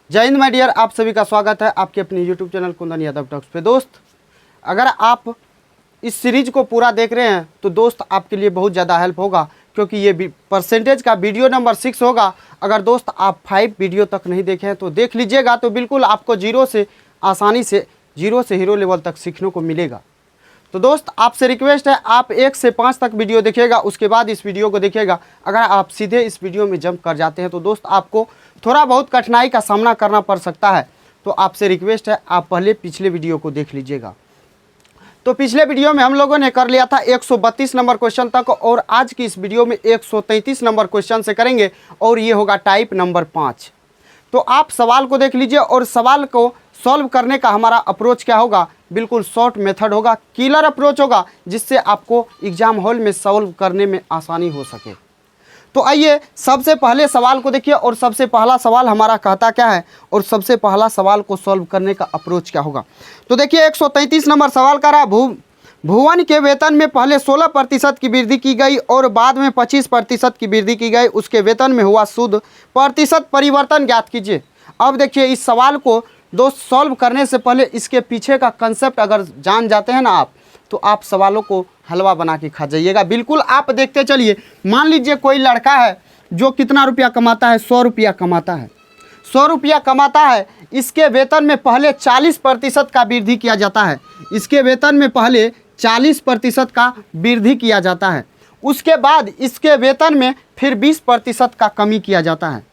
जय Hind my dear, आप सभी का स्वागत है आपके अपने YouTube channel Kundan Yadav talks पे। दोस्त, अगर आप इस सीरीज को पूरा देख रहे हैं तो दोस्त आपके लिए बहुत ज़्यादा हेल्प होगा, क्योंकि ये परसेंटेज का वीडियो नंबर 6 होगा। अगर दोस्त आप 5 वीडियो तक नहीं देखे हैं तो देख लीजिएगा, तो बिल्कुल आपको आसानी से जीरो से हीरो लेवल तक सीखने को मिलेगा। तो दोस्त, आपसे रिक्वेस्ट है, आप 1 से 5 तक वीडियो देखिएगा, उसके बाद इस वीडियो को देखिएगा। अगर आप सीधे इस वीडियो में जंप कर जाते हैं तो दोस्त आपको थोड़ा बहुत कठिनाई का सामना करना पड़ सकता है। तो आपसे रिक्वेस्ट है, आप पहले पिछले वीडियो को देख लीजिएगा। तो पिछले वीडियो में हम लोगों ने कर लिया था 132 नंबर क्वेश्चन तक, और आज की इस वीडियो में 133 नंबर क्वेश्चन से करेंगे, और ये होगा टाइप नंबर 5। तो आप सवाल को देख लीजिए, और सवाल को सॉल्व करने का हमारा अप्रोच क्या होगा, बिल्कुल शॉर्ट मेथड होगा, किलर अप्रोच होगा, जिससे आपको एग्जाम हॉल में सॉल्व करने में आसानी हो सके। तो आइए सबसे पहले सवाल को देखिए, और सबसे पहला सवाल हमारा कहता क्या है, और सबसे पहला सवाल को सॉल्व करने का अप्रोच क्या होगा। तो देखिए 133 नंबर सवाल का रहा, भुवन के वेतन में पहले 16% की वृद्धि की गई और बाद में 25% की वृद्धि की गई, उसके वेतन में हुआ शुद्ध प्रतिशत परिवर्तन ज्ञात कीजिए। अब देखिए इस सवाल को दोस्त सॉल्व करने से पहले इसके पीछे का कंसेप्ट अगर जान जाते हैं ना आप, तो आप सवालों को हलवा बना के खा जाइएगा। बिल्कुल आप देखते चलिए। मान लीजिए कोई लड़का है जो कितना रुपया कमाता है, 100 रुपया कमाता है। 100 रुपया कमाता है, इसके वेतन में पहले 40% का वृद्धि किया जाता है। इसके वेतन में पहले 40% का वृद्धि किया जाता है। उसके बाद इसके वेतन में फिर 20% का कमी किया जाता है।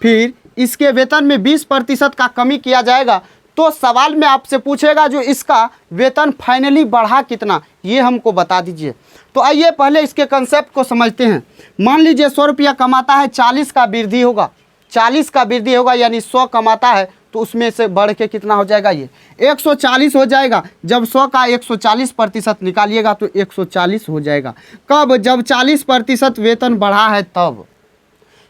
फिर इसके वेतन में 20% का कमी किया जाएगा। तो सवाल में आपसे पूछेगा जो इसका वेतन फाइनली बढ़ा कितना, ये हमको बता दीजिए। तो आइए पहले इसके कंसेप्ट को समझते हैं। मान लीजिए 100 रुपया कमाता है, 40 का वृद्धि होगा, 40 का वृद्धि होगा, यानी 100 कमाता है तो उसमें से बढ़ के कितना हो जाएगा, ये 140 हो जाएगा। जब 100 का 140% निकालिएगा तो 140 हो जाएगा। कब? जब 40% वेतन बढ़ा है तब।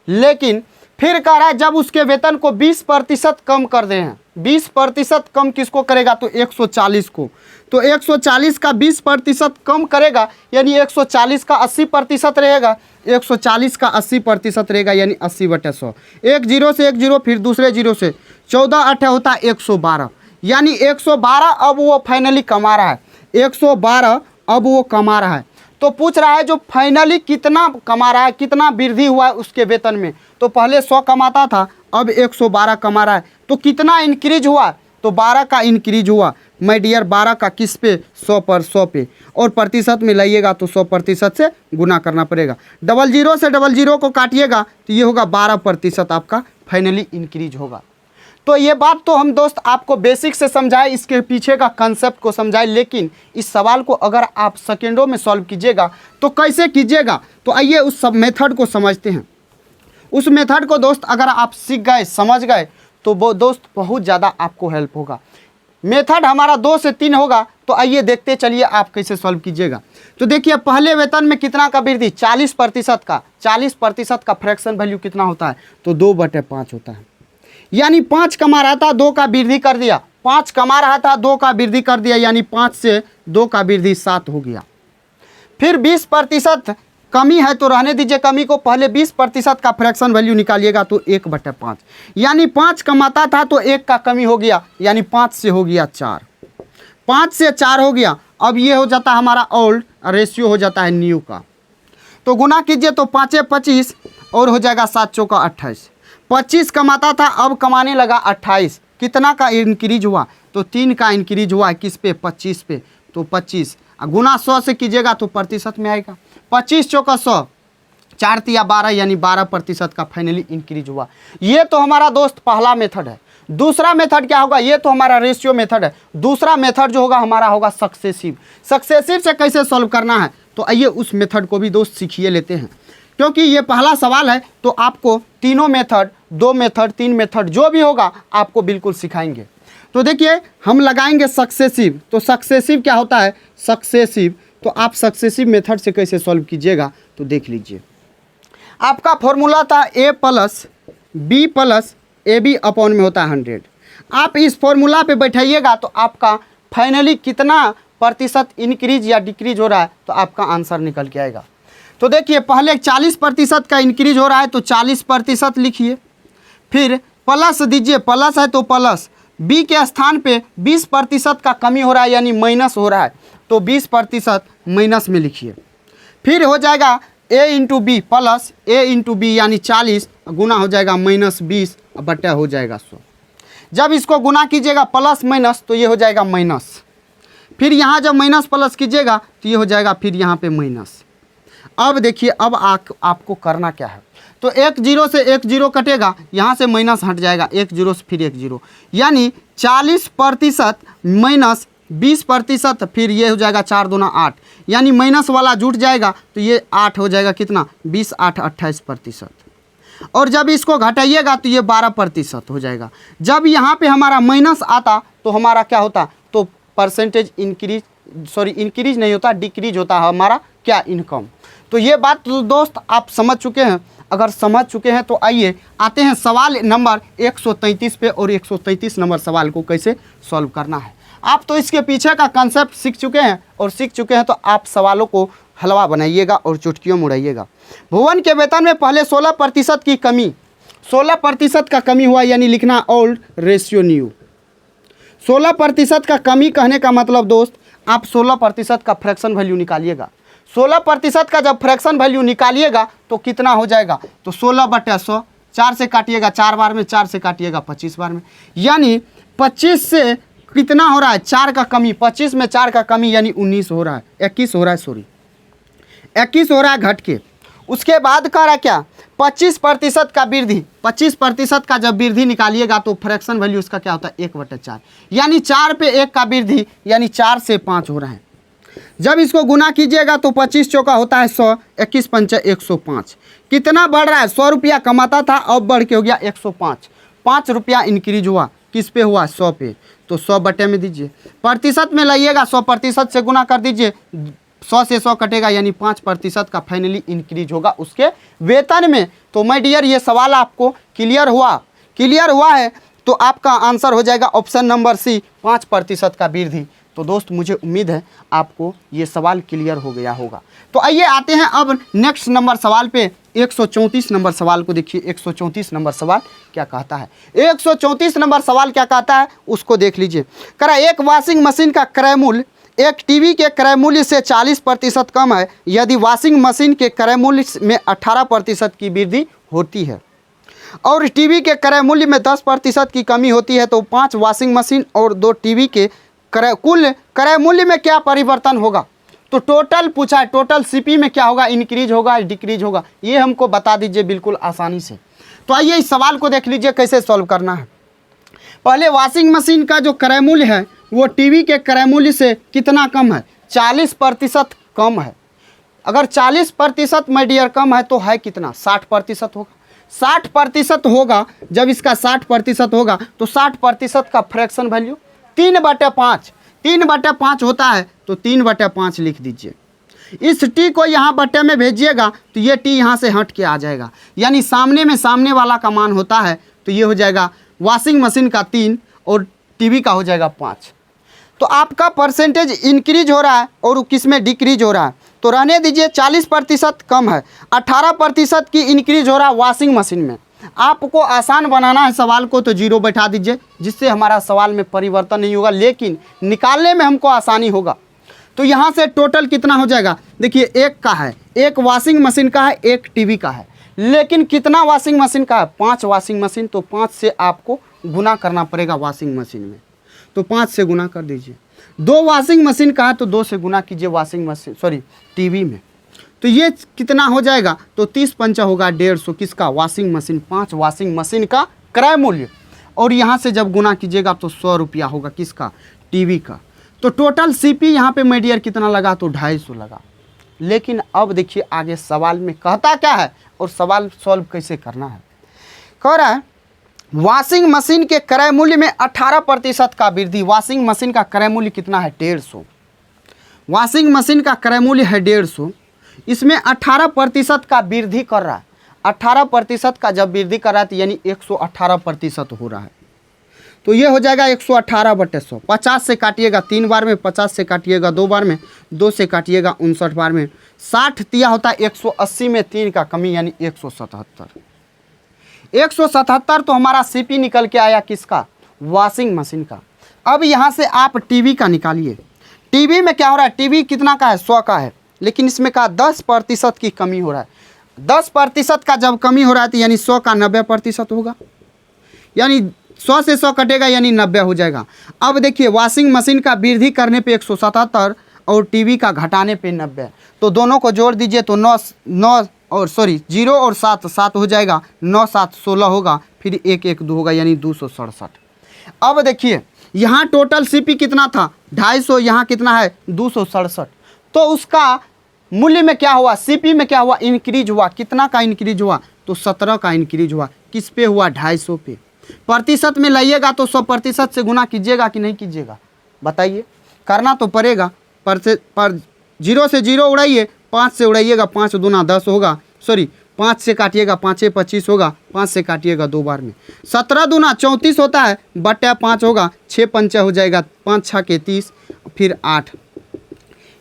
लेकिन फिर कह रहा है जब उसके वेतन को 20% कम कर दे हैं। 20% कम किसको करेगा, तो 140 को। तो 140 का 20% कम करेगा, यानी 140 का 80% रहेगा। 140 का 80% रहेगा, यानी 80/100। एक जीरो से एक जीरो, फिर दूसरे जीरो से 14 8 होता है 112, यानी 112 अब वो फाइनली कमा रहा है। 112 अब वो कमा रहा है। तो पूछ रहा है जो फाइनली कितना कमा रहा है, कितना वृद्धि हुआ है उसके वेतन में। तो पहले 100 कमाता था, अब 112 कमा रहा है। तो कितना इंक्रीज हुआ, तो 12 का इंक्रीज हुआ। माय डियर, 12 का किस पे, 100 पर 100 पे, और प्रतिशत में लाइएगा तो 100% से गुना करना पड़ेगा। 00 से 00 को काटिएगा तो ये होगा 12% आपका फाइनली इंक्रीज होगा। तो ये बात तो हम दोस्त आपको बेसिक से समझाए, इसके पीछे का कंसेप्ट को समझाए। लेकिन इस सवाल को अगर आप सेकेंडों में सॉल्व कीजिएगा तो कैसे कीजिएगा, तो आइए उस सब मेथड को समझते हैं। उस मेथड को दोस्त अगर आप सीख गए, समझ गए, तो वो दोस्त बहुत ज़्यादा आपको हेल्प होगा। मेथड हमारा 2 से 3 होगा। तो आइए देखते चलिए आप कैसे सॉल्व कीजिएगा। तो देखिए पहले वेतन में कितना का वृद्धि, 40% का। 40% का फ्रैक्शन वैल्यू कितना होता है, तो 2/5 होता है। यानी 5 कमा रहा था, 2 का वृद्धि कर दिया। 5 कमा रहा था, 2 का वृद्धि कर दिया, यानी 5 से 2 का वृद्धि 7 हो गया। फिर 20% कमी है तो रहने दीजिए कमी को, पहले 20% का फ्रैक्शन वैल्यू निकालिएगा तो 1/5, यानी 5 कमाता था तो 1 का कमी हो गया, यानी 5 से हो गया 4। 5 से 4 हो गया। अब ये हो जाता है हमारा ओल्ड, रेशियो हो जाता है न्यू का। तो गुना कीजिए तो 5 25 और हो जाएगा 7 चौका 28। 25 कमाता था, अब कमाने लगा 28। कितना का इंक्रीज हुआ, तो 3 का इंक्रीज हुआ है। किस पे, 25 पे। तो 25 गुना 100 से कीजिएगा तो प्रतिशत में आएगा। 25 चौका 100, 4 तिया 12, यानी 12% का फाइनली इंक्रीज हुआ। ये तो हमारा दोस्त पहला मेथड है। दूसरा मेथड क्या होगा, ये तो हमारा रेशियो मेथड है। दूसरा मेथड जो होगा हमारा होगा सक्सेसिव। सक्सेसिव से कैसे सॉल्व करना है, तो आइए उस मेथड को भी दोस्त सीखिए लेते हैं। क्योंकि ये पहला सवाल है तो आपको तीनों मेथड, 2 मेथड, 3 मेथड जो भी होगा आपको बिल्कुल सिखाएंगे। तो देखिए हम लगाएंगे सक्सेसिव। तो सक्सेसिव क्या होता है, सक्सेसिव, तो आप सक्सेसिव मेथड से कैसे सॉल्व कीजिएगा, तो देख लीजिए। आपका फॉर्मूला था a + b + ab में होता है 100। आप इस फॉर्मूला पे बैठाइएगा तो आपका फाइनली कितना प्रतिशत इंक्रीज या डिक्रीज हो रहा है, तो आपका आंसर निकल के आएगा। तो देखिए पहले 40% का इंक्रीज हो रहा है तो 40% लिखिए, फिर प्लस दीजिए, प्लस है तो प्लस, बी के स्थान पे 20% का कमी हो रहा है यानी माइनस हो रहा है, तो 20% माइनस में लिखिए। फिर हो जाएगा a into B plus a into B यानी 40 गुना हो जाएगा -20 बटा हो जाएगा 100। जब इसको गुना कीजिएगा प्लस माइनस तो ये हो जाएगा माइनस, फिर यहाँ जब माइनस प्लस कीजिएगा तो ये हो जाएगा फिर यहाँ पे माइनस। अब देखिए अब आपको करना क्या है, तो 1 0 से 1 0 कटेगा, यहाँ से माइनस हट जाएगा, 1 0 से फिर 1 0 यानी 40% माइनस 20%, फिर ये हो जाएगा 4 दूना 8 यानी माइनस वाला जुट जाएगा तो ये 8 हो जाएगा, कितना 20 8 28%। और जब इसको घटाइएगा तो ये 12% हो जाएगा। जब यहाँ पे हमारा माइनस आता तो हमारा क्या होता, तो परसेंटेज इंक्रीज नहीं होता, डिक्रीज होता है हमारा क्या, इनकम। तो ये बात तो दोस्त आप समझ चुके हैं। अगर समझ चुके हैं तो आइए आते हैं सवाल नंबर 133 पे, और 133 नंबर सवाल को कैसे सॉल्व करना है। आप तो इसके पीछे का कंसेप्ट सीख चुके हैं, और सीख चुके हैं तो आप सवालों को हलवा बनाइएगा और चुटकियों मुड़ाइएगा। भुवन के वेतन में पहले 16% की कमी, 16% का कमी हुआ यानी लिखना ओल्ड रेशियो न्यू। 16% का कमी कहने का मतलब दोस्त आप 16% का फ्रैक्शन वैल्यू निकालिएगा। 16% का जब फ्रैक्शन वैल्यू निकालिएगा तो कितना हो जाएगा, तो 16/100, 4 से काटिएगा 4 बार में, 4 से काटिएगा 25 बार में, यानी 25 से कितना हो रहा है, 4 का कमी, 25 में 4 का कमी यानी 19 हो रहा है, 21 हो रहा है, सॉरी 21 हो रहा है घट के। उसके बाद कह रहा क्या, 25% का वृद्धि, 25% का जब वृद्धि निकालिएगा तो फ्रैक्शन वैल्यू उसका क्या होता है 1/4 यानी 4 पे 1 का वृद्धि यानी 4 से 5 हो रहा है। जब इसको गुना कीजिएगा तो 25 चौका होता है 100, 21 पंचे 105, कितना बढ़ रहा है, 100 रुपया कमाता था अब बढ़ के हो गया 105, 5 रुपया इंक्रीज हुआ, किस पे हुआ 100 पे, तो 100 बटे में दीजिए, प्रतिशत में लाइएगा 100% से गुना कर दीजिए, 100 से 100 कटेगा यानी 5% का फाइनली इंक्रीज होगा उसके वेतन में। तो माय डियर ये सवाल आपको क्लियर हुआ है तो आपका आंसर हो जाएगा ऑप्शन नंबर सी, 5% का वृद्धि। तो दोस्त मुझे उम्मीद है आपको ये सवाल क्लियर हो गया होगा। तो आइए आते हैं अब नेक्स्ट नंबर सवाल पे, 134 नंबर सवाल को देखिए। 134 नंबर सवाल क्या कहता है, 134 नंबर सवाल क्या कहता है उसको देख लीजिए। करा एक वॉशिंग मशीन का क्रय मूल्य एक टीवी के क्रय मूल्य से 40% कम है यदि वॉशिंग मशीन के क्रय मूल्य में 18% की वृद्धि होती है, और टीवी के क्रय मूल्य में 10% की कमी होती है, तो 5 वॉशिंग मशीन और 2 टीवी के कुल क्रय मूल्य में क्या परिवर्तन होगा। तो टोटल पूछा है, टोटल सीपी में क्या होगा, इंक्रीज होगा डिक्रीज होगा, ये हमको बता दीजिए बिल्कुल आसानी से। तो आइए इस सवाल को देख लीजिए कैसे सॉल्व करना है। पहले वॉशिंग मशीन का जो क्रय मूल्य है वो टीवी के क्रय मूल्य से कितना कम है, 40% कम है। अगर 40% माय डियर कम है तो है कितना, 60% होगा। 60% होगा, जब इसका 60% होगा तो 60% का फ्रैक्शन वैल्यू 3/5, 3/5 होता है, तो 3/5 लिख दीजिए। इस टी को यहाँ बटे में भेजिएगा तो ये टी यहाँ से हट के आ जाएगा, यानी सामने में सामने वाला का मान होता है, तो ये हो जाएगा वॉशिंग मशीन का 3 और टीवी का हो जाएगा 5। तो आपका परसेंटेज इंक्रीज हो रहा है और किस में डिक्रीज हो रहा है, तो रहने दीजिए 40% कम है, 18% की इंक्रीज हो रहा है वॉशिंग मशीन में। आपको आसान बनाना है सवाल को तो 0 बैठा दीजिए, जिससे हमारा सवाल में परिवर्तन नहीं होगा लेकिन निकालने में हमको आसानी होगा। तो यहाँ से टोटल कितना हो जाएगा, देखिए एक का है, एक वॉशिंग मशीन का है, एक टीवी का है, लेकिन कितना वॉशिंग मशीन का है, 5 वॉशिंग मशीन, तो 5 से आपको गुना करना पड़ेगा वॉशिंग मशीन में, तो 5 से गुना कर दीजिए। 2 वॉशिंग मशीन का है तो 2 से गुना कीजिए वॉशिंग मशीन सॉरी टीवी में, तो ये कितना हो जाएगा, तो 30 पंचा होगा 150, किसका, वॉशिंग मशीन, 5 वॉशिंग मशीन का क्रय मूल्य, और यहाँ से जब गुना कीजिएगा तो 100 रुपया होगा, किसका, टीवी का। तो टोटल सीपी यहाँ पे माय डियर कितना लगा, तो 250 लगा। लेकिन अब देखिए आगे सवाल में कहता क्या है और सवाल सॉल्व कैसे करना है। कह रहा है वॉशिंग मशीन के क्रय मूल्य में 18% का वृद्धि। वॉशिंग मशीन का क्रय मूल्य कितना है, 150। वॉशिंग मशीन का क्रय मूल्य है 150, इसमें 18% का वृद्धि कर रहा है। 18% का जब वृद्धि कर रहा है तो यानी 118% हो रहा है, तो ये हो जाएगा 118/100। 50 से काटिएगा 3 बार में, 50 से काटिएगा 2 बार में, 2 से काटिएगा 59 बार में, 60 तिया होता है 180 में 3 का कमी यानी 177। 177 तो हमारा सीपी निकल के आया किसका, वॉशिंग मशीन का। अब यहाँ से आप टीवी का निकालिए। टीवी में क्या हो रहा है, टीवी कितना का है, 100 का है, लेकिन इसमें का 10% की कमी हो रहा है। 10% का जब कमी हो रहा है तो यानी 100 का 90% होगा, यानी 100 से 100 कटेगा यानी 90 हो जाएगा। अब देखिए वॉशिंग मशीन का वृद्धि करने पे 177 और टीवी का घटाने पे 90, तो दोनों को जोड़ दीजिए तो 0 और 7 हो जाएगा, 9 7 16 होगा, फिर 1 1 2 होगा यानी 267। अब देखिए यहाँ टोटल सीपी कितना था 250, यहाँ कितना है 267, तो उसका मूल्य में क्या हुआ, सीपी में क्या हुआ, इंक्रीज हुआ। कितना का इंक्रीज हुआ, तो 17 का इंक्रीज हुआ। किस पे हुआ, 250 पे। प्रतिशत में लाइएगा तो 100% से गुना कीजिएगा कि नहीं कीजिएगा, बताइए, करना तो पड़ेगा। पर 0 से 0 उड़ाइए, 5 से उड़ाइएगा, 5 दूना 10 होगा, सॉरी 5 से काटिएगा 5 25 होगा, 5 से काटिएगा 2 बार में, 17 दूना 34 होता है, बटा 5 होगा, 6 पंचा हो जाएगा, 5 6 के 30, फिर 8,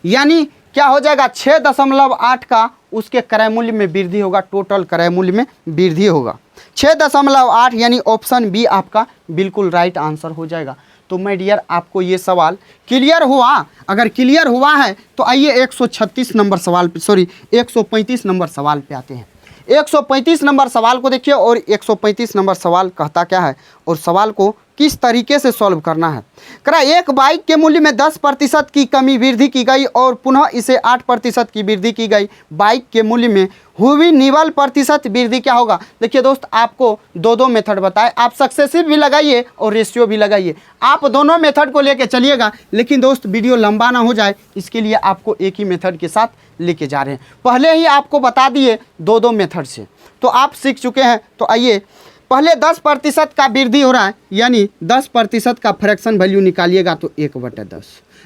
यानी क्या हो जाएगा 6.8 का उसके क्रय मूल्य में वृद्धि होगा, टोटल क्रय मूल्य में वृद्धि होगा 6.8, यानी ऑप्शन बी आपका बिल्कुल राइट आंसर हो जाएगा। तो माय डियर आपको ये सवाल क्लियर हुआ? अगर क्लियर हुआ है तो आइए 136 नंबर सवाल पे, सॉरी 135 नंबर सवाल पे आते हैं। 135 नंबर सवाल को देखिए, और 135 नंबर सवाल कहता क्या है और सवाल को किस तरीके से सॉल्व करना है। करा एक बाइक के मूल्य में 10% की कमी वृद्धि की गई और पुनः इसे 8% की वृद्धि की गई। बाइक के मूल्य में हुई निवल प्रतिशत वृद्धि क्या होगा। देखिए दोस्त, आपको दो मेथड बताए, आप सक्सेसिव भी लगाइए और रेशियो भी लगाइए, आप दोनों मेथड को लेके चलिएगा। लेकिन दोस्त वीडियो लंबा ना हो जाए इसके लिए आपको एक ही मेथड के साथ लेके जा रहे हैं। पहले ही आपको बता दिए दो मेथड से, तो आप सीख चुके हैं। तो आइए पहले 10% का वृद्धि हो रहा है, यानी 10% का फ्रैक्शन वैल्यू निकालिएगा तो 1/10।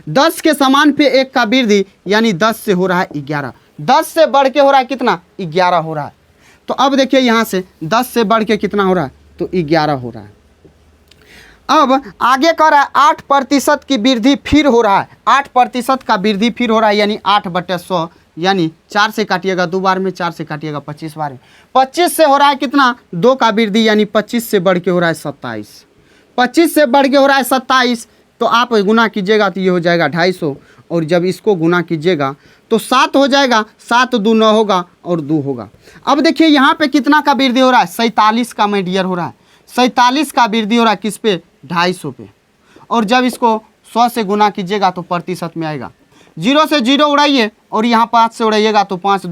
10 के समान पे 1 का वृद्धि, यानी 10 से हो रहा है 11, 10 से बढ़ के हो रहा है कितना, 11 हो रहा है। तो अब देखिए यहाँ से 10 से बढ़ के कितना हो रहा है, तो 11 हो रहा है। अब आगे कर रहा है 8% की वृद्धि फिर हो रहा है, 8% का वृद्धि फिर हो रहा है, यानी 8/100, यानी 4 से काटिएगा 2 बार में, 4 से काटिएगा 25 बार में, 25 से हो रहा है कितना, 2 का वृद्धि, यानी 25 से बढ़ के हो रहा है 27, 25 से बढ़ के हो रहा है 27, तो आप गुना कीजिएगा तो ये हो जाएगा 250, और जब इसको गुना कीजिएगा तो 7 हो जाएगा, 7 2 9 होगा और 2 होगा। अब देखिए यहाँ पे कितना का वृद्धि हो रहा है, 47 का माय डियर हो रहा है, 47 का वृद्धि हो रहा है किस पे, 250 पे, और जब इसको 100 से गुना कीजिएगा तो प्रतिशत में आएगा। 0 से 0 उड़ाइए और यहाँ 5 से उड़ाइएगा तो 5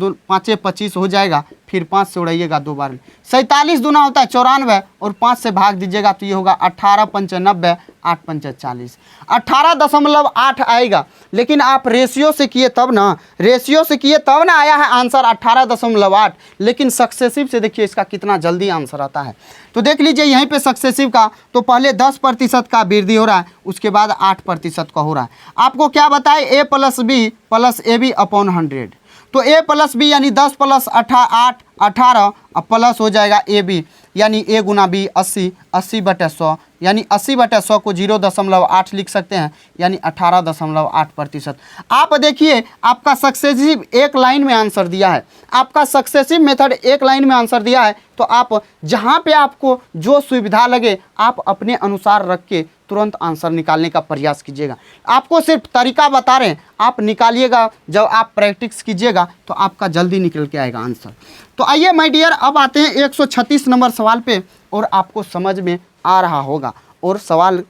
25 हो जाएगा, फिर 5 से उड़ाइएगा 2 बार में, 47 दूना होता है 94, और 5 से भाग दीजिएगा तो ये होगा 18 5 90, 8 5 40, 18.8 आएगा। लेकिन आप रेशियो से किए तब ना, रेशियो से किए तब ना आया है आंसर 18.8, लेकिन सक्सेसिव से देखिए इसका कितना जल्दी आंसर आता है। तो देख लीजिए यहीं पे सक्सेसिव का तो पहले 10% का वृद्धि हो रहा है, उसके बाद 8% का हो रहा है। आपको क्या बताए, a + b + ab अपॉन 100, तो a + b यानी 10 + 8 18 प्लस हो जाएगा ab, यानी a गुना b 80, 80/100, यानी 80/100 को 0.8 लिख सकते हैं, यानी 18.8%। आप देखिए आपका सक्सेसिव एक लाइन में आंसर दिया है, आपका सक्सेसिव मेथड एक लाइन में आंसर दिया है। तो आप जहाँ पे आपको जो सुविधा लगे आप अपने अनुसार रख के तुरंत आंसर निकालने का प्रयास कीजिएगा। आपको सिर्फ तरीका बता रहे हैं, आप निकालिएगा, जब आप प्रैक्टिस कीजिएगा तो आपका जल्दी निकल के आएगा आंसर। तो आइए माय डियर अब आते हैं 136 नंबर सवाल पे, और आपको समझ में आ रहा होगा। और सवाल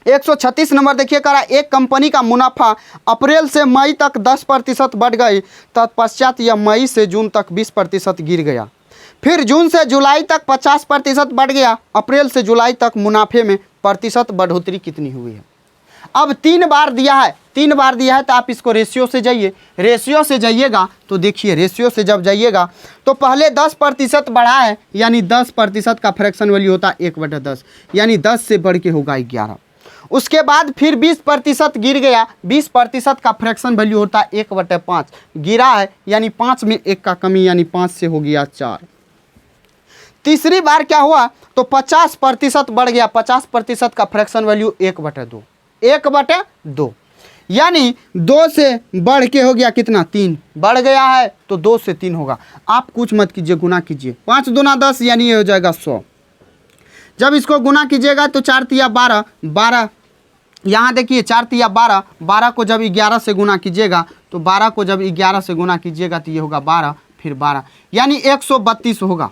136 नंबर देखिए करा, एक कंपनी का मुनाफा अप्रैल से मई तक 10% बढ़ गई, तत्पश्चात यह मई से जून तक 20% गिर गया, फिर जून से जुलाई तक 50% बढ़ गया, अप्रैल से जुलाई तक मुनाफे में प्रतिशत बढ़ोतरी कितनी हुई है। अब 3 बार दिया है, 3 बार दिया है तो आप इसको रेशियो से जाइए, रेशियो से जाइएगा तो देखिए रेशियो से जब जाइएगा तो पहले 10% बढ़ा है, यानी 10% का फ्रैक्शन वैल्यू होता है 1/10, यानी 10 से बढ़ के होगा 11। उसके बाद फिर 20% गिर गया, 20% का फ्रैक्शन वैल्यू होता है 1/5, गिरा है, यानी 5 में 1 का कमी, यानी 5 से हो गया 4। तीसरी बार क्या हुआ तो 50% बढ़ गया, 50% का फ्रैक्शन वैल्यू 1/2, 1/2, यानी 2 से बढ़ के हो गया कितना 3, बढ़ गया है तो 2 से 3 होगा। आप कुछ मत कीजिए, गुना कीजिए। 5 दूना 10 यानी ये हो जाएगा 100। जब इसको गुना कीजिएगा तो 4 तिया 12, 12 यहाँ देखिए 4 तिया 12, 12 को जब 11 से गुना कीजिएगा तो 12 को जब 11 से गुना कीजिएगा तो ये होगा 12, फिर 12 यानी 132 होगा।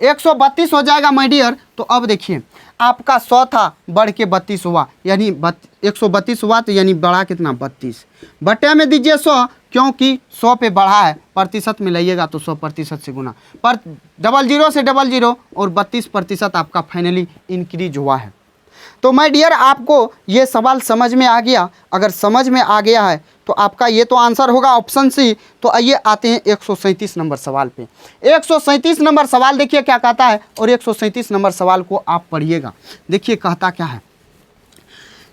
132 हो जाएगा माय डियर। तो अब देखिए आपका 100 था, बढ़ के 32 हुआ, यानी 132 हुआ तो यानी बढ़ा कितना 32। बटे में दीजिए 100, क्योंकि 100 पे बढ़ा है, प्रतिशत में लाइएगा तो 100% से गुना, पर 00 से 00 और 32% आपका फाइनली इंक्रीज हुआ है। तो माय डियर आपको ये सवाल समझ में आ गया? अगर समझ में आ गया है तो आपका ये तो आंसर होगा ऑप्शन सी। तो आइए आते हैं 137 नंबर सवाल पे। 137 नंबर सवाल देखिए क्या कहता है, और 137 नंबर सवाल को आप पढ़िएगा। देखिए कहता क्या है,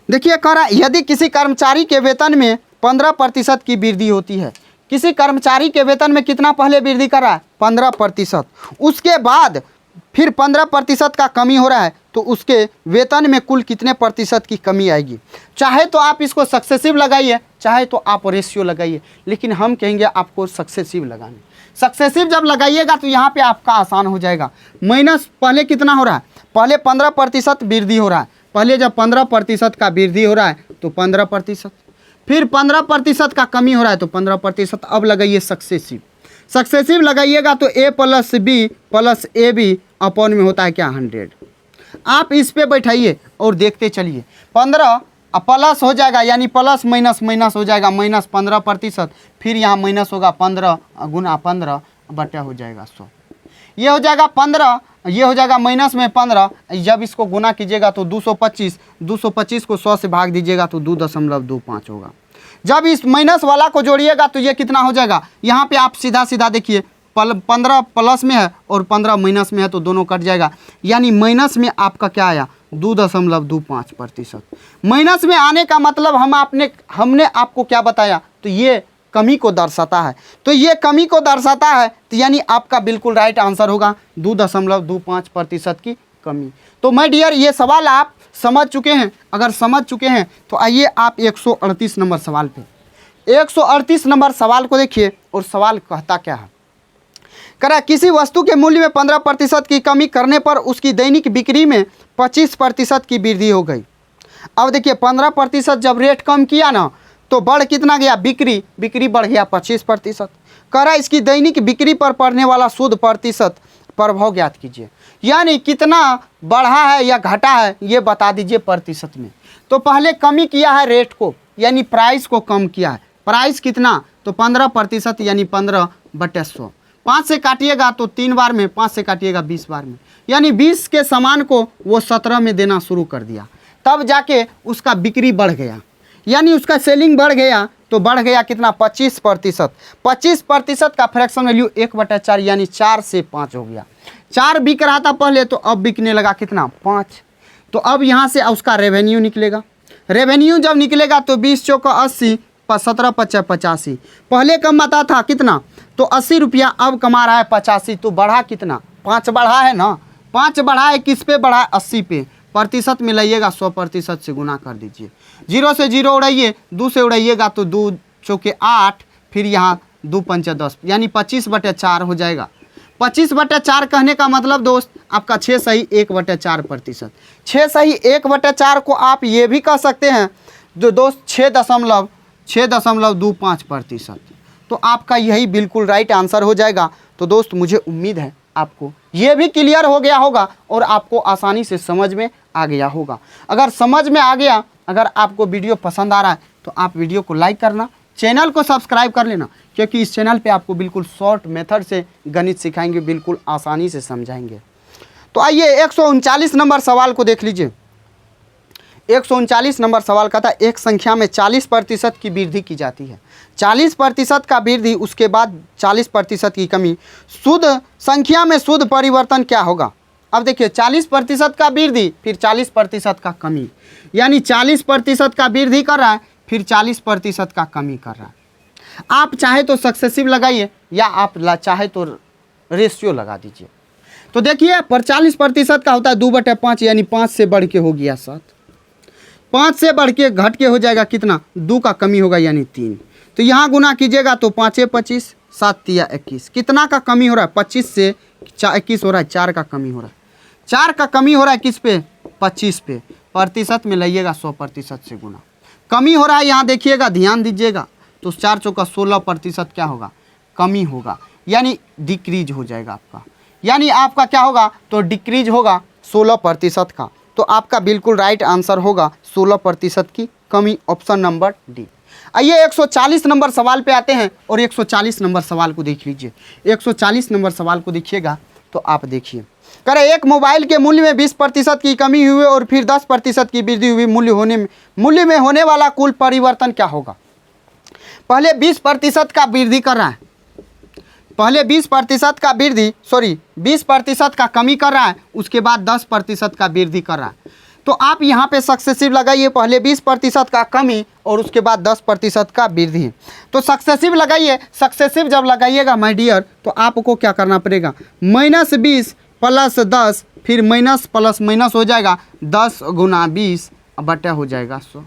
देखिए कह रहा है यदि किसी कर्मचारी के वेतन में 15% की वृद्धि होती है। किसी कर्मचारी के वेतन में कितना पहले वृद्धि कर रहा है 15%, उसके बाद फिर 15% का कमी हो रहा है, तो उसके वेतन में कुल कितने प्रतिशत की कमी आएगी। चाहे तो आप इसको सक्सेसिव लगाइए, चाहे तो आप रेशियो लगाइए, लेकिन हम कहेंगे आपको सक्सेसिव लगाने। सक्सेसिव जब लगाइएगा तो यहाँ पे आपका आसान हो जाएगा। माइनस पहले कितना हो रहा है, पहले 15% वृद्धि हो रहा है। पहले जब 15% का वृद्धि हो रहा है तो 15%, फिर 15% का कमी हो रहा है तो 15%। अब लगाइए सक्सेसिव। सक्सेसिव लगाइएगा तो a + b + ab अपॉन में होता है क्या 100। आप इस पे बैठाइए और देखते चलिए। 15 प्लस हो जाएगा, यानी प्लस माइनस माइनस हो जाएगा, माइनस 15%, फिर यहाँ माइनस होगा 15 गुना 15 बटा हो जाएगा 100। ये हो जाएगा 15, ये हो जाएगा माइनस में 15। जब इसको गुना कीजिएगा तो 225, 225 को 100 से भाग दीजिएगा तो 2.25 होगा। जब इस माइनस वाला को जोड़िएगा तो ये कितना हो जाएगा, यहाँ पे आप सीधा सीधा देखिए 15 प्लस में है और 15 माइनस में है तो दोनों कट जाएगा, यानी माइनस में आपका क्या आया 2.25%। माइनस में आने का मतलब हमने आपको क्या बताया, तो ये कमी को दर्शाता है। तो ये कमी को दर्शाता है तो यानी आपका बिल्कुल राइट आंसर होगा 2.25% की कमी। तो माय डियर ये सवाल आप समझ चुके हैं? अगर समझ चुके हैं तो आइए आप 138 नंबर सवाल पे। 138 नंबर सवाल को देखिए और सवाल कहता क्या है। कह रहा है किसी वस्तु के मूल्य में 15% की कमी करने पर उसकी दैनिक बिक्री में 25% की वृद्धि हो गई। अब देखिए 15% जब रेट कम किया ना तो बढ़ कितना गया, बिक्री बढ़ गया 25%। कह रहा है इसकी दैनिक बिक्री पर पड़ने वाला शुद्ध प्रतिशत प्रभाव ज्ञात कीजिए, यानी कितना बढ़ा है या घटा है ये बता दीजिए प्रतिशत में। तो पहले कमी किया है रेट को, यानी प्राइस को कम किया है। प्राइस कितना, तो 15% यानी 15/100। 5 से काटिएगा तो 3 बार में, 5 से काटिएगा 20 बार में, यानी 20 के सामान को वो 17 में देना शुरू कर दिया। तब जाके उसका बिक्री बढ़ गया, यानी उसका सेलिंग बढ़ गया। तो बढ़ गया कितना 25%। 25% का फ्रैक्शन वैल्यू 1/4 यानी 4 से 5 हो गया। 4 बिक रहा था पहले तो अब बिकने लगा कितना 5। तो अब यहाँ से उसका रेवेन्यू निकलेगा। रेवेन्यू जब निकलेगा तो 20 चौका 80, 17 × 85। पहले कमाता था कितना, तो 80 रुपया, अब कमा रहा है 85। तो बढ़ा कितना, 5 बढ़ा है ना। 5 बढ़ा है, किस पे बढ़ा है 80 पे। प्रतिशत में लाइएगा 100% से गुना कर दीजिए। 0 से 0 उड़ाइए, 2 से उड़ाइएगा तो 2 चौके 8, फिर यहाँ 2 × 10 यानी 25/4 हो जाएगा। 25/4 कहने का मतलब दोस्त आपका 6 सही 1/4%। 6 सही 1/4 को आप ये भी कह सकते हैं जो दोस्त 6.25%। तो आपका यही बिल्कुल राइट आंसर हो जाएगा। तो दोस्त मुझे उम्मीद है आपको ये भी क्लियर हो गया होगा और आपको आसानी से समझ में आ गया होगा। अगर समझ में आ गया, अगर आपको वीडियो पसंद आ रहा है तो आप वीडियो को लाइक करना, चैनल को सब्सक्राइब कर लेना, क्योंकि इस चैनल पे आपको बिल्कुल शॉर्ट मेथड से गणित सिखाएंगे, बिल्कुल आसानी से समझाएंगे। तो आइए 139 नंबर सवाल को देख लीजिए। 139 नंबर सवाल का था एक संख्या में 40% की वृद्धि की जाती है। 40% का वृद्धि, उसके बाद 40% की कमी। शुद्ध संख्या में शुद्ध परिवर्तन क्या होगा। अब देखिए 40% का वृद्धि, फिर 40% का कमी, यानी 40% का वृद्धि कर रहा है, फिर 40% का कमी कर रहा है। आप चाहे तो सक्सेसिव लगाइए या आप चाहे तो रेशियो लगा दीजिए। तो देखिए पर 40% का होता है 2/5, यानी 5 से बढ़ के हो गया 7। 5 से बढ़ के घट के हो जाएगा कितना, 2 का कमी होगा यानी 3। तो यहाँ गुना कीजिएगा तो 5 × 25, 7 × 21, कितना का कमी हो रहा है, 25 से 21 हो रहा है, 4 का कमी हो रहा है। 4 का कमी हो रहा है किस पे, 25 पे। प्रतिशत में लाइएगा 100% से गुना। कमी हो रहा है यहाँ देखिएगा, ध्यान दीजिएगा, तो 4 चौका 16% क्या होगा, कमी होगा, यानी डिक्रीज हो जाएगा आपका, यानी आपका क्या होगा, तो डिक्रीज होगा 16% का। तो आपका बिल्कुल राइट आंसर होगा 16% की कमी, ऑप्शन नंबर डी। आइए 140 नंबर सवाल पे आते हैं और 140 नंबर सवाल को देख लीजिए। 140 नंबर सवाल को देखिएगा तो आप देखिए, करें एक मोबाइल के मूल्य में 20% की कमी हुई और फिर 10% की वृद्धि हुई, मूल्य में होने वाला कुल परिवर्तन क्या होगा। पहले 20% का वृद्धि कर रहा है, पहले 20% का वृद्धि 20% का कमी कर रहा है, उसके बाद 10% का वृद्धि कर रहा है। तो आप यहाँ पे सक्सेसिव लगाइए, पहले 20% का कमी और उसके बाद 10% का वृद्धि। तो सक्सेसिव लगाइए, सक्सेसिव जब लगाइएगा माय डियर तो आपको क्या करना पड़ेगा, -20 + 10, फिर माइनस प्लस माइनस हो जाएगा 10 × 20 बटा हो जाएगा 100।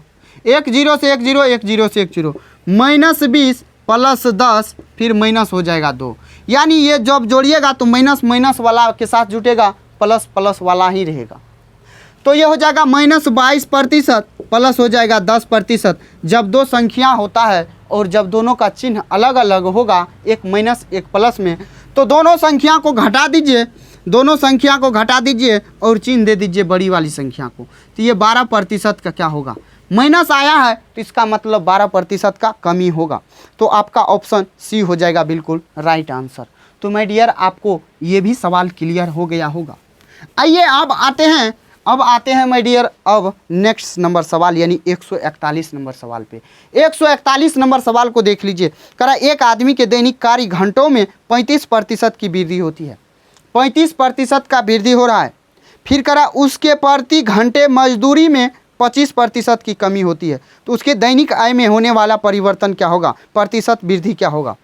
1 0 से 1 0, 1 0 से 1 0, -20 + 10 फिर माइनस हो जाएगा 2, यानी ये जब जोड़िएगा तो माइनस माइनस वाला के साथ जुटेगा, प्लस प्लस वाला ही रहेगा। तो ये हो जाएगा -22% प्लस हो जाएगा 10%। जब दो संख्या होता है और जब दोनों का चिन्ह अलग अलग होगा, एक माइनस एक प्लस में, तो दोनों संख्या को घटा दीजिए, दोनों संख्या को घटा दीजिए और चिन्ह दे दीजिए बड़ी वाली संख्या को। तो ये 12% का क्या होगा, माइनस आया है तो इसका मतलब 12% का कमी होगा। तो आपका ऑप्शन सी हो जाएगा बिल्कुल राइट आंसर। तो माय डियर आपको ये भी सवाल क्लियर हो गया होगा। आइए अब आते हैं माय डियर अब नेक्स्ट नंबर सवाल यानी 141 नंबर सवाल पे। 141 नंबर सवाल को देख लीजिए। करा एक आदमी के दैनिक कार्य घंटों में 35% की वृद्धि होती है, 35% का वृद्धि हो रहा है। फिर करा उसके प्रति घंटे मजदूरी में 25% की कमी होती है, तो उसके दैनिक आय में होने वाला परिवर्तन क्या होगा, प्रतिशत वृद्धि क्या होगा।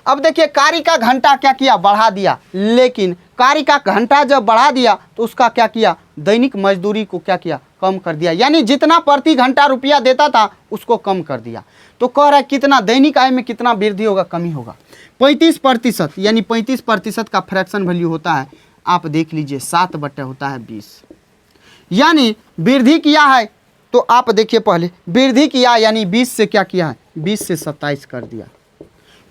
अब देखिए कार्य का घंटा क्या किया, बढ़ा दिया, लेकिन कार्य का घंटा जब बढ़ा दिया तो उसका क्या किया, दैनिक मजदूरी को क्या किया, कम कर दिया, यानी जितना प्रति घंटा रुपया देता था उसको कम कर दिया। तो कह रहा है कितना दैनिक आय में कितना वृद्धि होगा, कमी होगा 35%, यानी 35% का फ्रैक्शन वैल्यू होता है, आप देख लीजिए 7 बटे होता है 20, यानी वृद्धि किया है। तो आप देखिए पहले वृद्धि किया यानी 20 से क्या किया है, 20 से 27 कर दिया,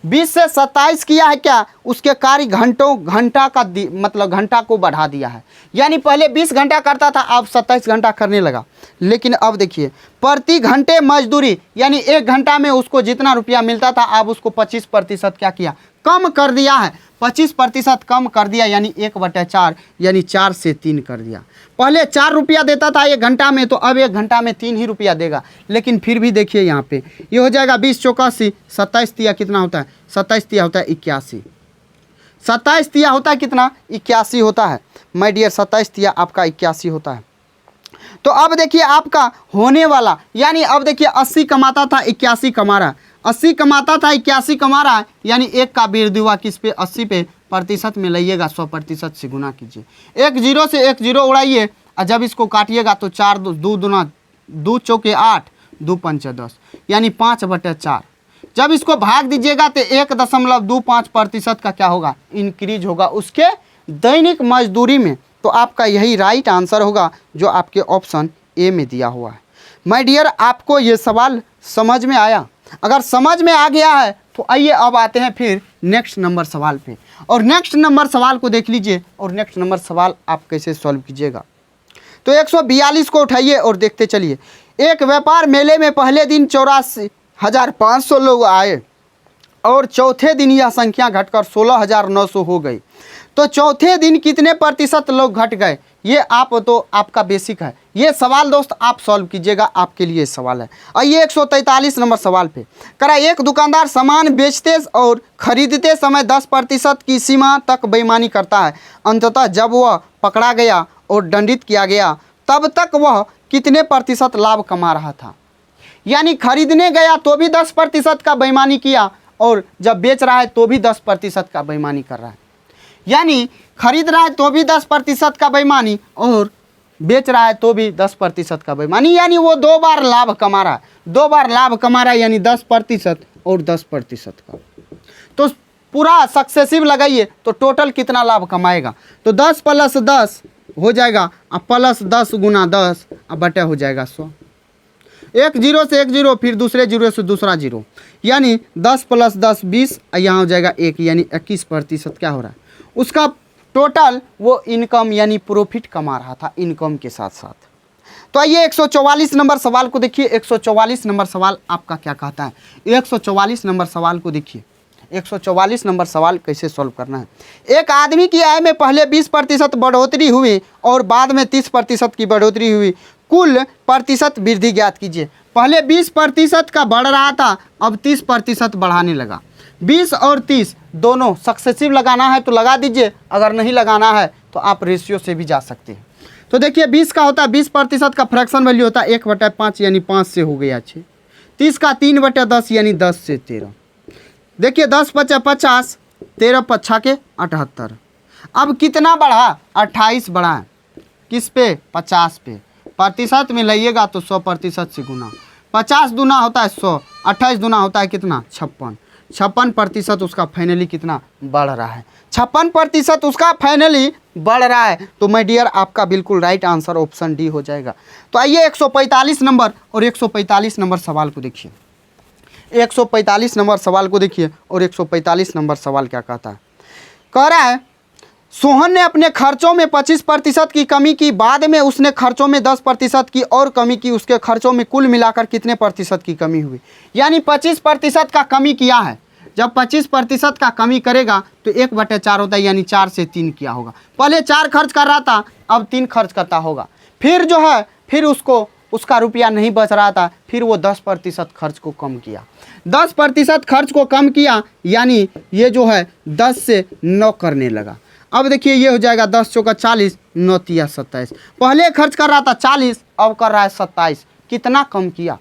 20 से 27 किया है क्या, उसके कार्य घंटा का मतलब घंटा को बढ़ा दिया है, यानी पहले 20 घंटा करता था अब 27 घंटा करने लगा। लेकिन अब देखिए प्रति घंटे मजदूरी, यानी 1 घंटा में उसको जितना रुपया मिलता था अब उसको 25% क्या किया, कम कर दिया है, 25% कम कर दिया, यानी 1/4 यानी 4 से 3 कर दिया। पहले 4 रुपया देता था 1 घंटा में, तो अब 1 घंटा में 3 ही रुपया देगा। लेकिन फिर भी देखिए यहाँ पे ये हो जाएगा 20 चौका 80, 27 तिया कितना होता है, 27 तिया होता है 81, 27 तिया होता है कितना, 81 होता है माय डियर, 27 तिया आपका 81 होता है। तो अब देखिए आपका होने वाला, यानी अब देखिए 80 कमाता था 81 कमा रहा है, 80 कमाता था 81 कमा रहा है, यानी 1 का वृद्धि हुआ किस पे, 80 पे, प्रतिशत में लाइएगा 100% से गुना कीजिए। 1 0 से 1 0 उड़ाइए और जब इसको काटिएगा तो 4 2 चौके 8, 2 पंचे 10, यानी 5/4। जब इसको भाग दीजिएगा तो 1.25% का क्या होगा, इंक्रीज होगा उसके दैनिक मजदूरी में। तो आपका यही राइट आंसर होगा जो आपके ऑप्शन ए में दिया हुआ है। माय डियर आपको ये सवाल समझ में आया? अगर समझ में आ गया है तो आइए अब आते हैं फिर नेक्स्ट नंबर सवाल पे, और नेक्स्ट नंबर सवाल को देख लीजिए और नेक्स्ट नंबर सवाल आप कैसे सॉल्व कीजिएगा। तो 142 को उठाइए और देखते चलिए। एक व्यापार मेले में पहले दिन 84,500 लोग आए और चौथे दिन यह संख्या घटकर 16,900 हो गई, तो चौथे दिन कितने प्रतिशत लोग घट गए, ये आप तो आपका बेसिक है। ये सवाल दोस्त आप सॉल्व कीजिएगा, आपके लिए सवाल है। आइए 143 नंबर सवाल पे। करा एक दुकानदार सामान बेचते और खरीदते समय 10% की सीमा तक बेईमानी करता है, अंततः जब वह पकड़ा गया और दंडित किया गया तब तक वह कितने प्रतिशत लाभ कमा रहा था। यानी खरीदने गया तो भी 10% का बेईमानी किया और जब बेच रहा है तो भी 10% का बेईमानी कर रहा है, यानी खरीद रहा है तो भी 10% का बेईमानी और बेच रहा है तो भी 10% का बेईमानी, यानी वो 2 बार लाभ कमा रहा है, 2 बार लाभ कमा रहा है, यानी 10% और 10% का। तो पूरा सक्सेसिव लगाइए तो टोटल कितना लाभ कमाएगा, तो 10 + 10 हो जाएगा, अब +10 × 10 अब बटा हो जाएगा 100। एक जीरो से एक जीरो, फिर दूसरे जीरो से दूसरा जीरो, यानी 10 + 10 20, यहाँ हो जाएगा 1, यानी 21% क्या हो रहा है उसका टोटल वो इनकम यानी प्रॉफिट कमा रहा था इनकम के साथ साथ। तो आइए 144 नंबर सवाल को देखिए। 144 नंबर सवाल आपका क्या कहता है, 144 नंबर सवाल को देखिए। 144 नंबर सवाल कैसे सॉल्व करना है। एक आदमी की आय में पहले 20% बढ़ोतरी हुई और बाद में 30% की बढ़ोतरी हुई, कुल प्रतिशत वृद्धि ज्ञात कीजिए। पहले 20% का बढ़ रहा था, अब 30% बढ़ाने लगा। 20 और 30 दोनों सक्सेसिव लगाना है तो लगा दीजिए, अगर नहीं लगाना है तो आप रेशियो से भी जा सकते हैं। तो देखिए 20 का होता है 20% का फ्रैक्शन वैल्यू होता है 1/5, यानी 5 से हो गया 6। 30 का 3/10, यानी 10 से 13। देखिए 10 × 5 = 50, 13 × 5 = 78। अब कितना बढ़ा, 28 बढ़ा है, किस पे, 50 पे। प्रतिशत में लाइएगा तो 100% से गुना, 50 दूना होता है 100, 28 दूना होता है कितना, 56। 56% उसका फाइनली कितना बढ़ रहा है, 56% उसका फाइनली बढ़ रहा है। तो माय डियर आपका बिल्कुल राइट आंसर ऑप्शन डी हो जाएगा। तो आइए 145 नंबर और 145 नंबर सवाल को देखिए। 145 नंबर सवाल को देखिए और 145 नंबर सवाल क्या कहता है। कह रहा है सोहन ने अपने खर्चों में 25% की कमी की, बाद में उसने खर्चों में 10% की और कमी की, उसके खर्चों में कुल मिलाकर कितने प्रतिशत की कमी हुई। यानी 25% का कमी किया है। जब 25% का कमी करेगा तो 1/4 होता है, यानी 4 से 3 किया होगा। पहले 4 खर्च कर रहा था, अब 3 खर्च करता होगा। फिर जो है फिर उसका रुपया नहीं बच रहा था, फिर वो 10% खर्च को कम किया। 10% खर्च को कम किया, यानी ये जो है 10 से 9 करने लगा। अब देखिए ये हो जाएगा 10 × 4 = 40, 9 × 3 = 27। पहले खर्च कर रहा था 40, अब कर रहा है 27। कितना कम किया,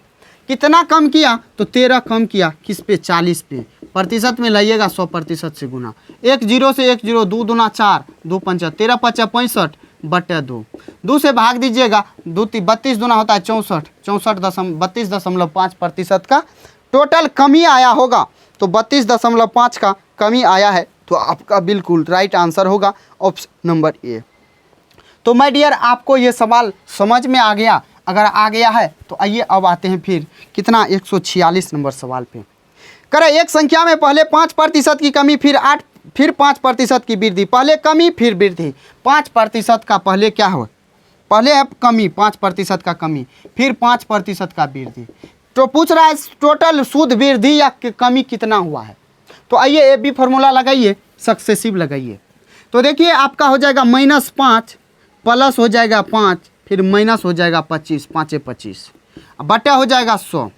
कितना कम किया, तो 13 कम किया, किस पे, 40 पे। प्रतिशत में लाइएगा 100% से गुना, 1 0 से 1 0, 2 दूना 4, 2 × 5 = 13, 5 = 65 बटे 2। 2 से भाग दीजिएगा, 2 32 दूना होता है 64, 32.5% का टोटल कमी आया होगा। तो 32.5 का कमी आया है, तो आपका बिल्कुल राइट आंसर होगा ऑप्शन नंबर ए। तो माय डियर आपको ये सवाल समझ में आ गया। अगर आ गया है तो आइए अब आते हैं फिर कितना 146 नंबर सवाल पे। करें एक संख्या में पहले 5% की कमी, फिर 5% की वृद्धि। पहले कमी फिर वृद्धि। 5% का पहले क्या हो, पहले है कमी, 5% का कमी, फिर 5% का वृद्धि। तो पूछ रहा है टोटल शुद्ध वृद्धि या कमी कितना हुआ है। तो आइए ए बी फार्मूला लगाइए, सक्सेसिव लगाइए। तो देखिए आपका हो जाएगा -5 प्लस हो जाएगा 5, फिर माइनस हो जाएगा 25, 5 × 25 बटा हो जाएगा 100।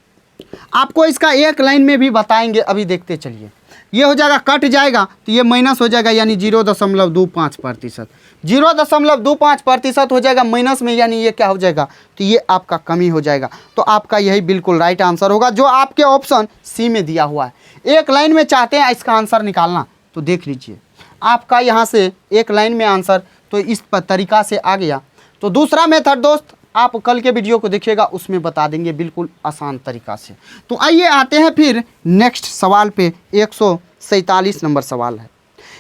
आपको इसका एक लाइन में भी बताएंगे, अभी देखते चलिए। ये हो जाएगा कट जाएगा तो ये माइनस हो जाएगा, यानी 0.25%। 0.25% हो जाएगा माइनस में, यानी ये क्या हो जाएगा, तो ये आपका कमी हो जाएगा। तो आपका यही बिल्कुल राइट आंसर होगा जो आपके ऑप्शन सी में दिया हुआ है। एक लाइन में चाहते हैं इसका आंसर निकालना तो देख लीजिए, आपका यहाँ से एक लाइन में आंसर तो इस तरीका से आ गया। तो दूसरा मेथड दोस्त आप कल के वीडियो को देखिएगा, उसमें बता देंगे बिल्कुल आसान तरीका से। तो आइए आते हैं फिर नेक्स्ट सवाल पे। 147 नंबर सवाल है।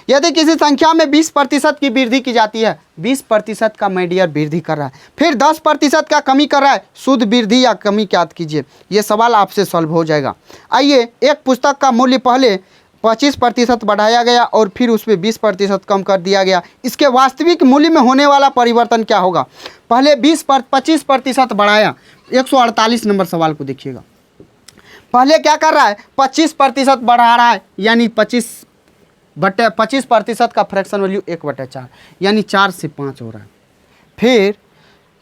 यदि किसी संख्या में 20% की वृद्धि की जाती है, 20% का माय डियर वृद्धि कर रहा है, फिर 10% का कमी कर रहा है, शुद्ध वृद्धि या कमी ज्ञात कीजिए। ये सवाल आपसे सॉल्व हो जाएगा। आइए, एक पुस्तक का मूल्य पहले 25% बढ़ाया गया और फिर उसमें 20% कम कर दिया गया, इसके वास्तविक मूल्य में होने वाला परिवर्तन क्या होगा। पहले 25% बढ़ाया। 148 नंबर सवाल को देखिएगा। पहले क्या कर रहा है, 25% बढ़ा रहा है, यानी 25% का फ्रैक्शन वैल्यू 1/4, यानी 4 से 5 हो रहा है।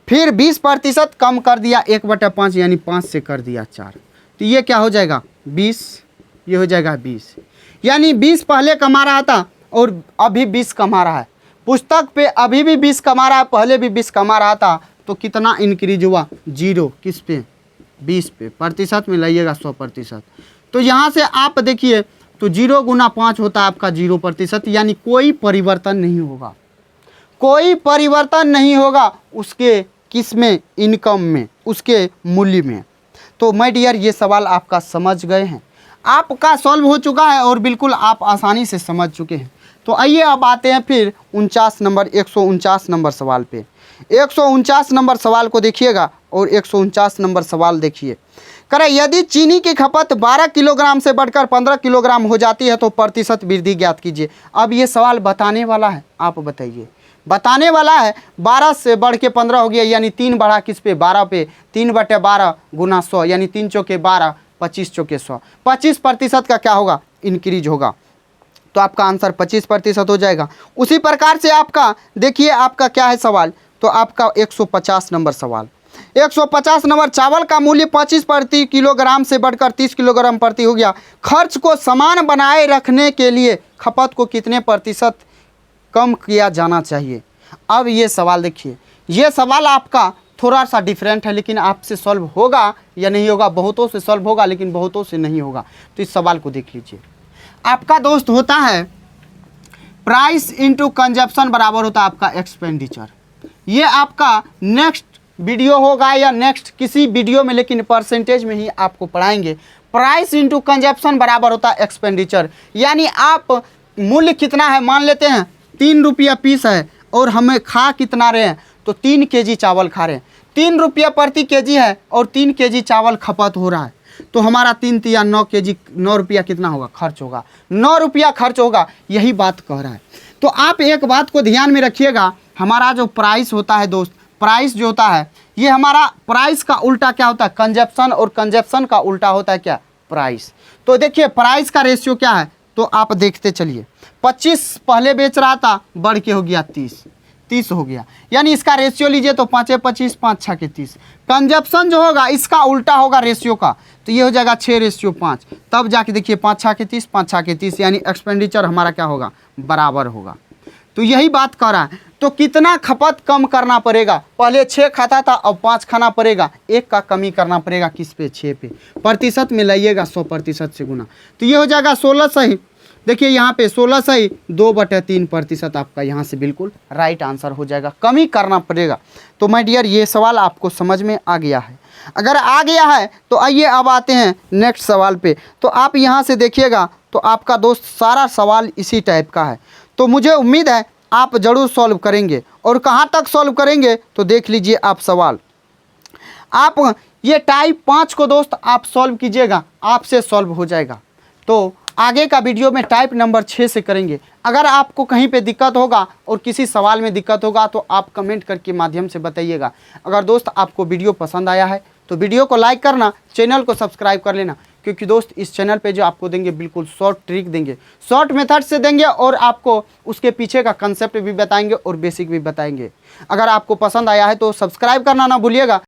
फिर 20% कम कर दिया 1/5, यानी 5 से कर दिया 4, तो ये क्या हो जाएगा 20, ये हो जाएगा 20, यानी 20 पहले कमा रहा था और अभी 20 कमा रहा है। पुस्तक पे अभी भी 20 कमा रहा है, पहले भी 20 कमा रहा था, तो कितना इंक्रीज हुआ, 0 किस पे, 20 पे। प्रतिशत में लाइएगा 100%। तो यहाँ से आप देखिए तो 0 × 5 होता है आपका 0%, यानी कोई परिवर्तन नहीं होगा, कोई परिवर्तन नहीं होगा उसके किस में, इनकम में, उसके मूल्य में। तो माय डियर ये सवाल आपका समझ गए हैं, आपका सॉल्व हो चुका है और बिल्कुल आप आसानी से समझ चुके हैं। तो आइए अब आते हैं फिर 149 नंबर सवाल पे। 149 नंबर सवाल को देखिएगा और 149 नंबर सवाल देखिए। करें यदि चीनी की खपत 12 किलोग्राम से बढ़कर 15 किलोग्राम हो जाती है तो प्रतिशत वृद्धि ज्ञात कीजिए। अब ये सवाल बताने वाला है, आप बताइए, बताने वाला है 12 से बढ़ के 15 हो गया, यानी 3 बढ़ा किस पे, 12 पे, 3/12 गुना 100 यानी 3 चौके 12, 25 चौके 100, 25% का क्या होगा, इंक्रीज होगा। तो आपका आंसर 25% हो जाएगा। उसी प्रकार से आपका देखिए आपका क्या है सवाल, तो आपका 150 नंबर सवाल। 150 नंबर, चावल का मूल्य 25 प्रति किलोग्राम से बढ़कर 30 किलोग्राम प्रति हो गया। खर्च को समान बनाए रखने के लिए खपत को कितने प्रतिशत कम किया जाना चाहिए। अब ये सवाल देखिए, ये सवाल आपका थोड़ा सा डिफरेंट है, लेकिन आपसे सॉल्व होगा या नहीं होगा, बहुतों से सॉल्व होगा लेकिन बहुतों से नहीं होगा। तो इस सवाल को देख लीजिए। आपका दोस्त होता है प्राइस इंटू कंजप्शन बराबर होता है आपका एक्सपेंडिचर। ये आपका नेक्स्ट वीडियो होगा या नेक्स्ट किसी वीडियो में, लेकिन परसेंटेज में ही आपको पढ़ाएंगे। प्राइस इंटू कंजप्शन बराबर होता है एक्सपेंडिचर, यानी आप मूल्य कितना है मान लेते हैं 3 रुपया पीस है और हमें खा कितना रहे हैं, तो 3 केजी चावल खा रहे हैं, 3 रुपया प्रति केजी है और 3 केजी चावल खपत हो रहा है, तो हमारा 3 तिया 9 केजी, 9 रुपया कितना होगा, खर्च होगा, 9 रुपया खर्च होगा। यही बात कह रहा है। तो आप एक बात को ध्यान में रखिएगा, हमारा जो प्राइस होता है दोस्त, प्राइस जो होता है ये हमारा प्राइस का उल्टा क्या होता है, कंजप्शन, और कंजप्शन का उल्टा होता है क्या, प्राइस। तो देखिए प्राइस का रेशियो क्या है, तो आप देखते चलिए, 25 पहले बेच रहा था, बढ़ के हो गया 30 हो गया, यानी इसका रेशियो लीजिए तो 5 × 25, 5 × 6 = 30। कंजप्शन जो होगा इसका उल्टा होगा रेशियो का, तो ये हो जाएगा 6:5, तब जाके देखिए 5 × 6 = 30, 5 × 6 = 30, यानी एक्सपेंडिचर हमारा क्या होगा, बराबर होगा। तो यही बात कर रहा है। तो कितना खपत कम करना पड़ेगा, पहले 6 खाता था अब 5 खाना पड़ेगा, 1 का कमी करना पड़ेगा, किस पे, 6 पे। प्रतिशत में लाइएगा 100% से गुना, तो ये हो जाएगा 16 सही। देखिए यहाँ पे 16 सही 2/3% आपका यहाँ से बिल्कुल राइट आंसर हो जाएगा, कमी करना पड़ेगा। तो माय डियर ये सवाल आपको समझ में आ गया है। अगर आ गया है तो आइए अब आते हैं नेक्स्ट सवाल पे। तो आप यहाँ से देखिएगा तो आपका दोस्त सारा सवाल इसी टाइप का है। तो मुझे उम्मीद है आप ज़रूर सॉल्व करेंगे, और कहाँ तक सॉल्व करेंगे तो देख लीजिए आप सवाल। आप ये टाइप 5 को दोस्त आप सॉल्व कीजिएगा, आपसे सॉल्व हो जाएगा। तो आगे का वीडियो में टाइप नंबर 6 से करेंगे। अगर आपको कहीं पे दिक्कत होगा और किसी सवाल में दिक्कत होगा तो आप कमेंट करके माध्यम से बताइएगा। अगर दोस्त आपको वीडियो पसंद आया है तो वीडियो को लाइक करना, चैनल को सब्सक्राइब कर लेना, क्योंकि दोस्त इस चैनल पे जो आपको देंगे बिल्कुल शॉर्ट ट्रिक देंगे, शॉर्ट मेथड से देंगे, और आपको उसके पीछे का कंसेप्ट भी बताएंगे और बेसिक भी बताएंगे। अगर आपको पसंद आया है तो सब्सक्राइब करना ना भूलिएगा।